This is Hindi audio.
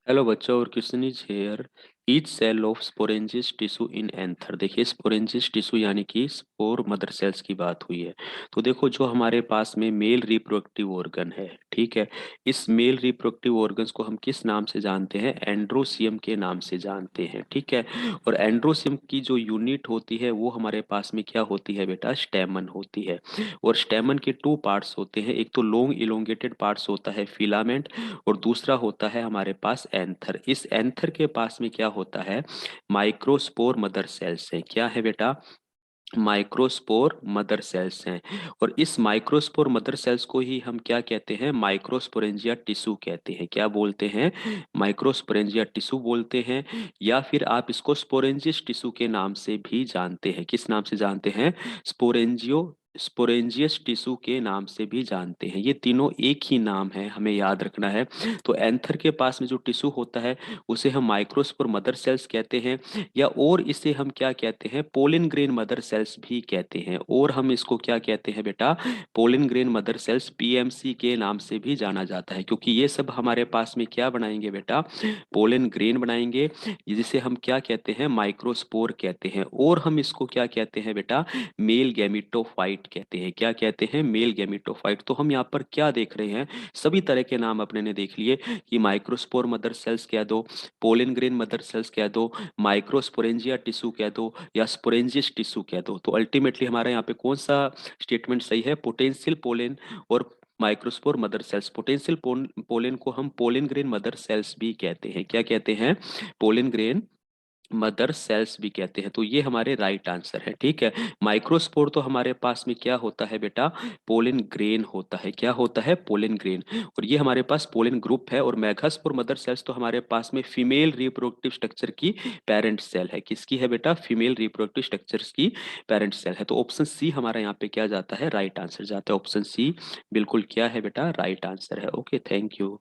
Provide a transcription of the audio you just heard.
हेलो बच्चों, और question is here. Each cell of sporogenous tissue in anther. देखिए, स्पोरेंजियस टिश्यू यानी कि स्पोर मदर सेल्स की बात हुई है। तो देखो, जो हमारे पास में मेल रिप्रोडक्टिव ऑर्गन है, ठीक है, इस मेल रिप्रोडक्टिव ऑर्गन्स को हम किस नाम से जानते हैं? एंड्रोसियम के नाम से जानते हैं, ठीक है। और एंड्रोसियम की जो यूनिट होती है वो हमारे पास में क्या होती है बेटा? स्टेमन होती है। और स्टेमन के टू पार्ट्स होते हैं, एक तो लॉन्ग इलोंगेटेड पार्ट्स होता है फिलामेंट, और दूसरा होता है हमारे पास एंथर। इस एंथर के पास में क्या होता है? माइक्रोस्पोर मदर सेल्स है। क्या है बेटा? माइक्रोस्पोर मदर सेल्स हैं। और इस माइक्रोस्पोर मदर सेल्स को ही हम क्या कहते हैं? माइक्रोस्पोरेंजिया टिश्यू कहते हैं। क्या बोलते हैं? माइक्रोस्पोरेंजिया टिश्यू बोलते हैं। या फिर आप इसको स्पोरेंजियस टिश्यू के नाम से भी जानते हैं। किस नाम से जानते हैं? स्पोरेंजियो स्पोरेंजियस टिश्यू के नाम से भी जानते हैं। ये तीनों एक ही नाम है, हमें याद रखना है। तो एंथर के पास में जो टिश्यू होता है उसे हम माइक्रोस्पोर मदर सेल्स कहते हैं, या और इसे हम क्या कहते हैं? पोलिन ग्रेन मदर सेल्स भी कहते हैं। और हम इसको क्या कहते हैं बेटा? Pollen grain mother cells, PMC के नाम से भी जाना जाता है, क्योंकि ये सब हमारे पास में क्या बनाएंगे बेटा? पोलिन ग्रेन बनाएंगे, जिसे हम क्या कहते हैं? माइक्रोस्पोर कहते हैं। और हम इसको क्या कहते हैं बेटा? मेल गैमिटोफाइट कहते हैं। क्या कहते हैं? Male gametophyte. तो हम यहाँ पर क्या देख रहे हैं? सभी तरह के नाम अपने ने देख लिए कि माइक्रोस्पोर मदर सेल्स कह दो, पोलिन ग्रेन मदर सेल्स कह दो, माइक्रोस्पोरेंजिया टिश्यू कह दो, या स्पोरेंजियस टिश्यू कह दो। तो अल्टीमेटली हमारा यहाँ पे कौन सा स्टेटमेंट सही है? पोटेंशियल पोलिन और microspore mother cells. Potential pollen को हम पोलिन ग्रेन मदर सेल्स भी कहते हैं। क्या कहते हैं? पोलिन ग्रेन मदर सेल्स भी कहते हैं। तो ये हमारे राइट आंसर है, ठीक है। माइक्रोस्पोर तो हमारे पास में क्या होता है बेटा? पोलिन ग्रेन होता है। क्या होता है? Pollen grain. और ये हमारे पास पोलिन ग्रुप है। और मेगास्पोर मदर सेल्स तो हमारे पास में फीमेल रिप्रोडक्टिव स्ट्रक्चर की पेरेंट सेल है। किसकी है बेटा? फीमेल रिप्रोडक्टिव स्ट्रक्चर्स की पेरेंट सेल है। तो ऑप्शन सी हमारा यहाँ पे क्या जाता है? राइट आंसर जाता है। ऑप्शन सी बिल्कुल क्या है बेटा? राइट आंसर है। Okay, thank you.